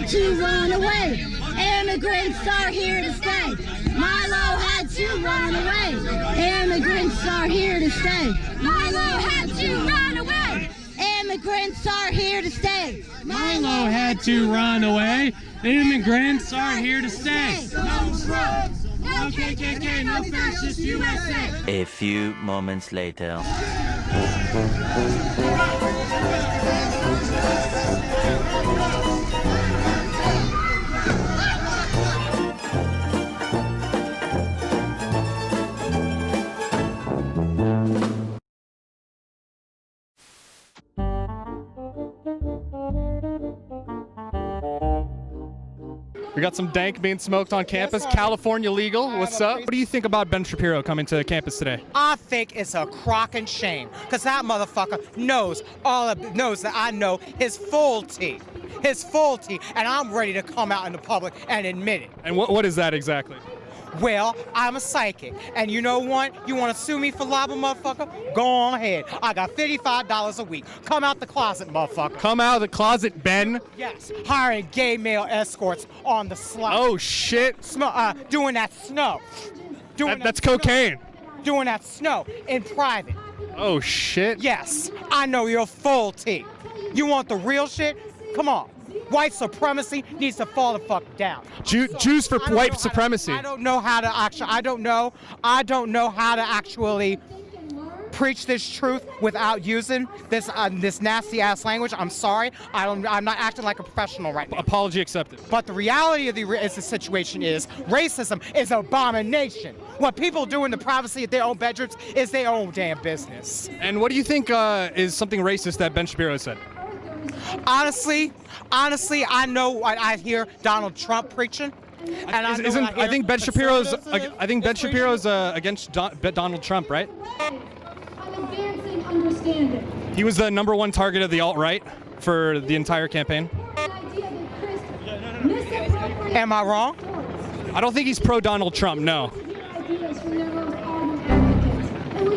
had to run away. Immigrants are here to stay. Milo had to run away. Immigrants are here to stay. Milo had to run away. Immigrants are here to stay. Milo had to run away. Immigrants are here to stay. No drugs, no KKK, no fascist USA. A few moments later. We got some dank being smoked on campus. California legal. What's up? What do you think about Ben Shapiro coming to campus today? I think it's a crock and shame, because that motherfucker knows that I know his full tea, and I'm ready to come out in the public and admit it. And what is that exactly? Well, I'm a psychic, and you know what? You want to sue me for libel, motherfucker? Go on ahead. I got $55 a week. Come out the closet, motherfucker. Come out of the closet, Ben. Yes, hiring gay male escorts on the slide. Oh shit! Doing that snow. That's cocaine. Doing that snow in private. Oh shit! Yes, I know you're full tea. You want the real shit? Come on. White supremacy needs to fall the fuck down. Jews for white supremacy. I don't know how to actually preach this truth without using this nasty ass language. I'm sorry. I'm not acting like a professional right now. Apology accepted. But the reality of the situation is racism is an abomination. What people do in the privacy of their own bedrooms is their own damn business. And what do you think is something racist that Ben Shapiro said? Honestly, I know I hear Donald Trump preaching, and I think Ben Shapiro's against Donald Trump, right? I'm advancing understanding. He was the #1 target of the alt-right for the entire campaign. Am I wrong? I don't think he's pro Donald Trump. No.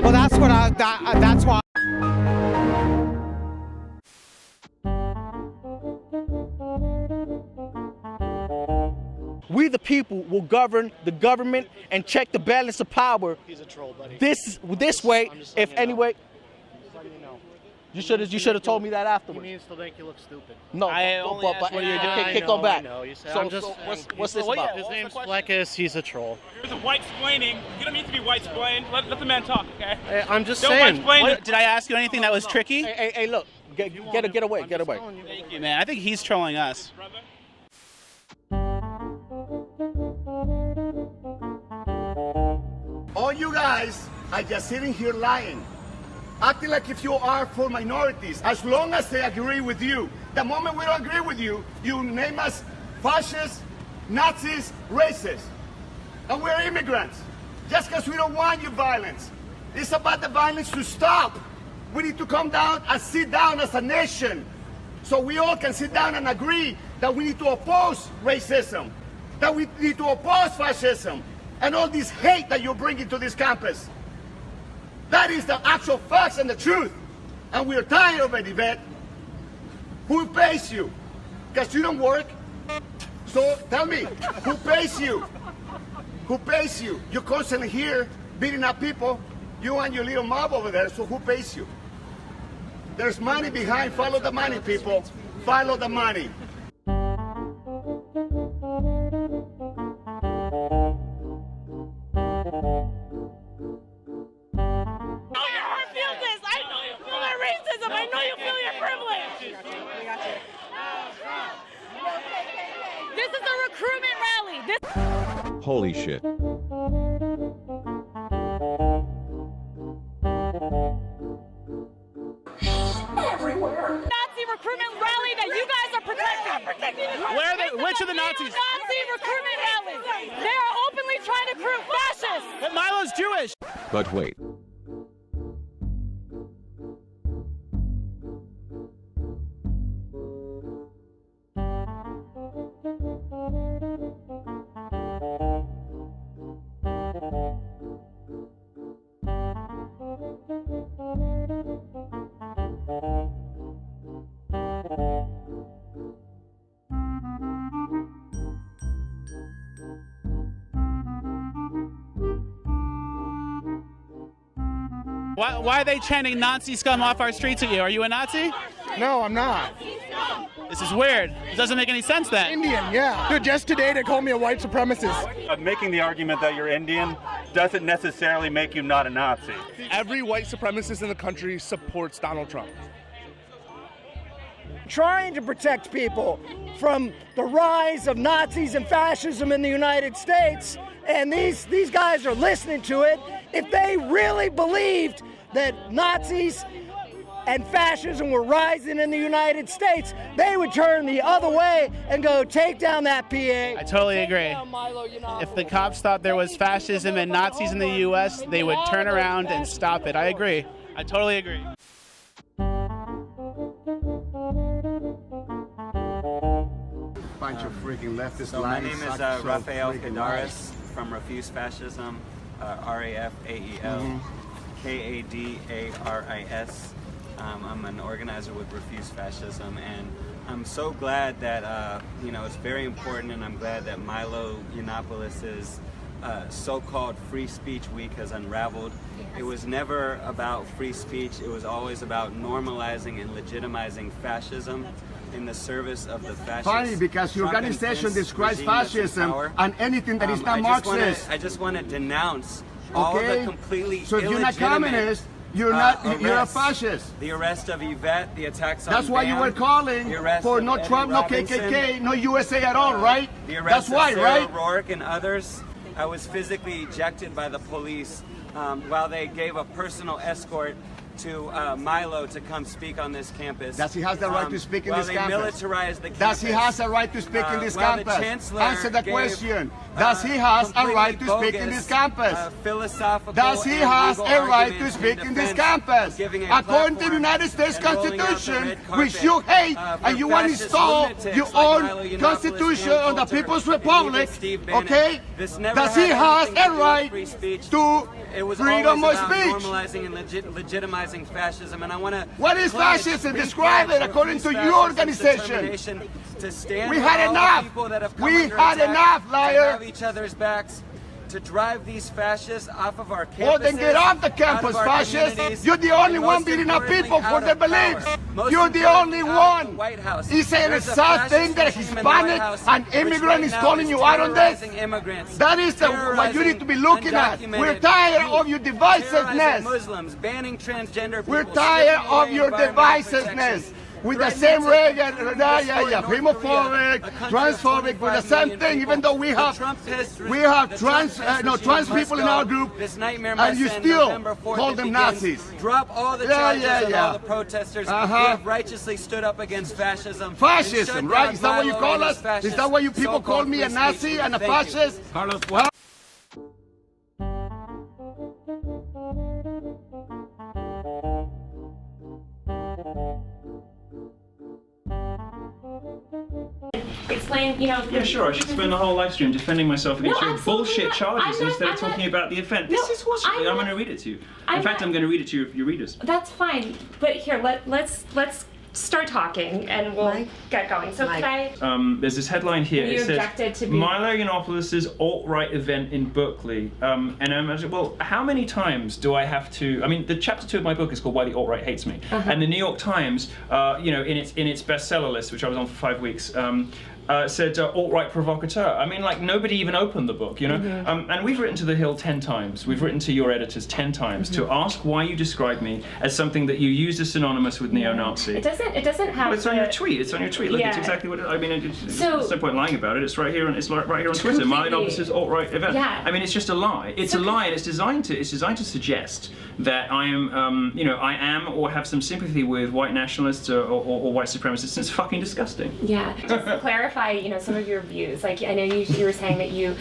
Well, that's why. We the people will govern the government and check the balance of power. He's a troll, buddy. This way, if anyway. You should have told me that afterwards. He means to make you look stupid. No, but what are you doing? Go back. What's this about? His name's Fleckus. He's a troll. There's a white splaining. You don't need to be white splained. Let the man talk, okay? Hey, I'm just don't saying. Did I ask you anything that was tricky? Hey, look. Get away. Thank you, man. I think he's trolling us. All you guys are just sitting here lying, acting like if you are for minorities, as long as they agree with you. The moment we don't agree with you, you name us fascists, Nazis, racists. And we're immigrants, just because we don't want your violence. It's about the violence to stop. We need to come down and sit down as a nation, so we all can sit down and agree that we need to oppose racism, that we need to oppose fascism, and all this hate that you're bringing to this campus. That is the actual facts and the truth. And we're tired of it, Yvette. Who pays you? Because you don't work. So tell me, who pays you? Who pays you? You're constantly here beating up people, you and your little mob over there, so who pays you? There's money behind. Follow the money, people. Follow the money. I know you feel your privilege. This is a recruitment rally. Holy shit. Everywhere. Nazi recruitment rally that you guys are protecting. Which of the Nazis? Nazi recruitment rally. They are openly trying to recruit fascists. But Milo's Jewish. But wait. Why are they chanting Nazi scum off our streets at you? Are you a Nazi? No, I'm not. This is weird. It doesn't make any sense then. Indian, yeah. Dude, just today they called me a white supremacist. Making the argument that you're Indian doesn't necessarily make you not a Nazi. Every white supremacist in the country supports Donald Trump. Trying to protect people from the rise of Nazis and fascism in the United States, and these guys are listening to it. If they really believed that Nazis and fascism were rising in the United States, they would turn the other way and go take down that PA. I totally agree. If the cops thought there was fascism and Nazis in the U.S., they would turn around and stop it. I agree. I totally agree. Bunch of freaking leftist So my name is Rafael Kadaris from Refuse Fascism, RAFAEL KADARIS. I'm an organizer with Refuse Fascism, and I'm so glad that it's very important, and I'm glad that Milo Yiannopoulos' so-called free speech week has unraveled. It was never about free speech. It was always about normalizing and legitimizing fascism in the service of the fascists. Funny, because your organization describes fascism and anything that is not Marxist. I just want to denounce all the completely So if you're not communist, you're a fascist. The arrest of Yvette, the attacks on That's why you were calling for no Trump, no KKK, no USA at all, right? The arrest That's why, of Sarah right? O'Rourke and others. I was physically ejected by the police while they gave a personal escort to Milo to come speak on this campus. Does he has the right to speak in this campus? While they militarized the campus. Does he has a right to speak in this campus? Answer the question. Does he has a right to speak in this campus? Does he has a right to speak in this campus? According to the United States Constitution, which you hate and you want to install your own constitution on the People's Republic, okay? Does he has a right to freedom of speech? Normalizing and legitimizing fascism, and I want to. What is fascism? Describe it according to your organization. We had enough. We had enough, liar. Each other's backs to drive these fascists off of our campuses. Well, then get off the campus, fascists. You're the only one beating up people for their beliefs. You're the only one. He's saying the sad thing that a Hispanic and immigrant is calling you out on this. That is what you need to be looking at. We're tired of your divisiveness. Muslims, banning transgender people. We're tired of your divisiveness. With the same homophobic, transphobic, with the same thing, even though we have trans people in our group, and you still call them Nazis. Drop all the charges on all the protesters who have righteously stood up against fascism. Fascism, right? Is that what you call us? Is that why you people call me a Nazi and a fascist? Carlos, what? Explain, Yeah, sure. I should spend the whole live stream defending myself against your bullshit charges instead of talking about the event. This is what's. I'm going to read it to you. In fact, I'm going to read it to your readers. That's fine. But here, let's start talking and we'll get going. So can I? There's this headline here. You it objected says to be... Milo Yiannopoulos' alt-right event in Berkeley. And I imagine, well, how many times do I have to? I mean, the chapter 2 of my book is called Why the Alt-Right Hates Me, and the New York Times, in its bestseller list, which I was on for 5 weeks. Said alt-right provocateur. I mean, like, nobody even opened the book, and we've written to The Hill 10 times. We've written to your editors 10 times to ask why you describe me as something that you used as synonymous with neo-Nazi. It doesn't have. Well, it's on your tweet. It's on your tweet. Look, it's exactly what I mean. There's no point lying about it. It's right here. It's right here on Twitter. Milo Yiannopoulos' alt-right event. Yeah. I mean, it's just a lie. It's a lie, and it's designed to suggest that I am, I am or have some sympathy with white nationalists or white supremacists. It's fucking disgusting. Yeah. Just to clarify, some of your views. Like, I know you were saying that you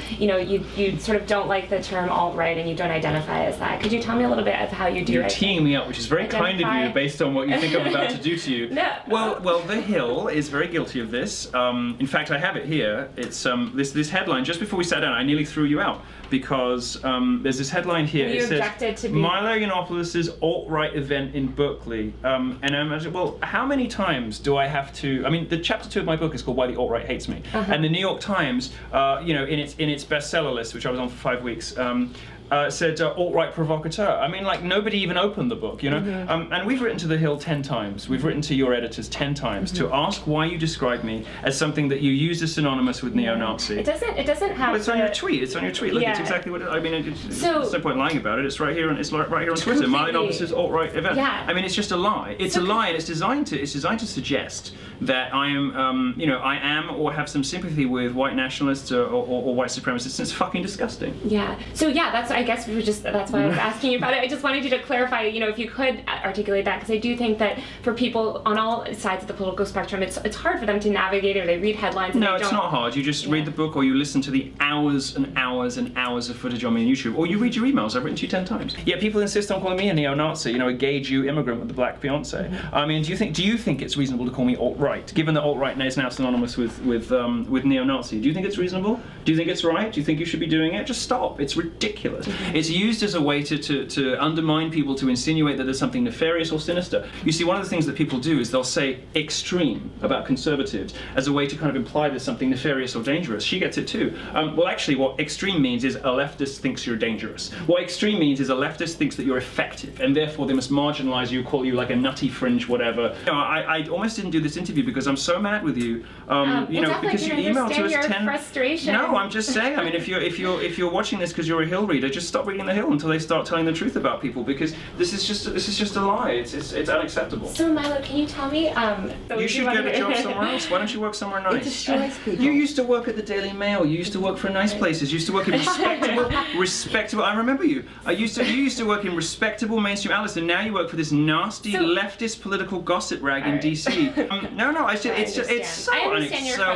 sort of don't like the term alt-right and you don't identify as that. Could you tell me a little bit of how you do You're teeing me up, which is very kind of you based on what you think I'm about to do to you. No. Well, The Hill is very guilty of this. In fact, I have it here. It's this headline. Just before we sat down, I nearly threw you out because there's this headline here. You objected to be... Milo Yiannopoulos' alt-right event in Berkeley. And I imagine, well, how many times do I have to? I mean, the chapter 2 of my book is called Why the Alt-Right Hates Me. And the New York Times, in its bestseller list, which I was on for 5 weeks, said alt-right provocateur. I mean, like, nobody even opened the book, you know? Mm-hmm. And we've written to The Hill 10 times. We've written to your editors 10 times to ask why you describe me as something that you use as synonymous with neo-Nazi. It doesn't have. Well, it's on your tweet. It's on your tweet. Look, Yeah. it's exactly what I mean. So- there's no point lying about it. It's right here. It's right here on Twitter. Miley Novice's alt-right event. Yeah. I mean, it's just a lie. It's a lie, and it's designed to suggest that I am, you know, I am or have some sympathy with white nationalists or white supremacists. It's fucking disgusting. Yeah. So yeah, I guess that's why I was asking you about it. I just wanted you to clarify, you know, if you could articulate that, because I do think that for people on all sides of the political spectrum, it's hard for them to navigate, or they read headlines. And No, it's not hard. You just read the book, or you listen to the hours and hours and hours of footage on me on YouTube, or you read your emails. I've written to you 10 times. Yet people insist on calling me a neo-Nazi, you know, a gay Jew immigrant with a black fiance. I mean, do you think it's reasonable to call me alt-right, given that alt-right is now synonymous with neo-Nazi? Do you think it's reasonable? Do you think it's right? Do you think you should be doing it? Just stop. It's ridiculous. It's used as a way to undermine people, to insinuate that there's something nefarious or sinister. You see, one of the things that people do is they'll say extreme about conservatives as a way to kind of imply there's something nefarious or dangerous. She gets it too. Well, actually, what extreme means is a leftist thinks you're dangerous. What extreme means is a leftist thinks that you're effective, and therefore they must marginalize you, call you like a nutty fringe, whatever. You know, I almost didn't do this interview because I'm so mad with you. You know, because you emailed to us your 10. Frustration. No, I'm just saying. I mean, if you're watching this because you're a Hill reader, just stop reading the Hill until they start telling the truth about people, because this is just a lie. It's unacceptable. So Milo, can you tell me? You should get a job somewhere else. Why don't you work somewhere nice? It destroys people. You used to work at the Daily Mail. You used to work for nice places. You used to work in respectable. I remember you. You used to work in respectable mainstream outlets, and now you work for this nasty leftist political gossip rag in DC. No, it's so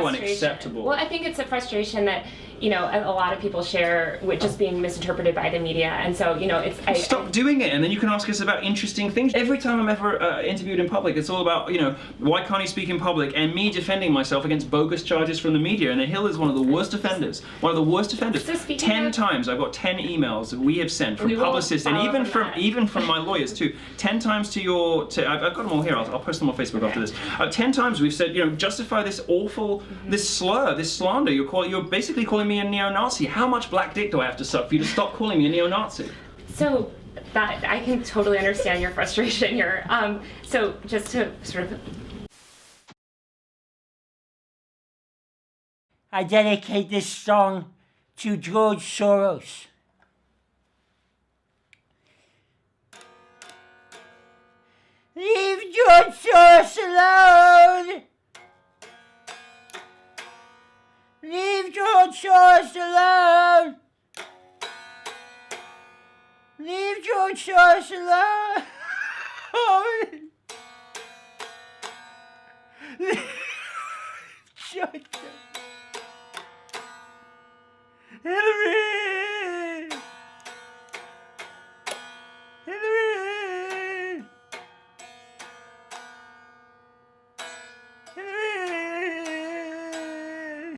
unacceptable. Well, I think it's a frustration that, you know, a lot of people share with just being misinterpreted by the media, and so, you know, Stop doing it, and then you can ask us about interesting things. Every time I'm ever interviewed in public, it's all about, you know, why can't he speak in public, and me defending myself against bogus charges from the media, and the Hill is one of the worst offenders. One of the worst offenders. So 10 times I've got 10 emails that we have sent from publicists, and even from my lawyers too. 10 times I've got them all here. I'll post them on Facebook after this. 10 times we've said, you know, justify this awful, this slur, this slander. You're basically calling me a neo-Nazi. How much black dick do I have to suck for you to stop calling me a neo-Nazi? So that I can totally understand your frustration here. So just to sort of. I dedicate this song to George Soros. Leave George Soros alone! Leave George Soros alone! Leave George Soros alone! Leave George Soros. Hillary!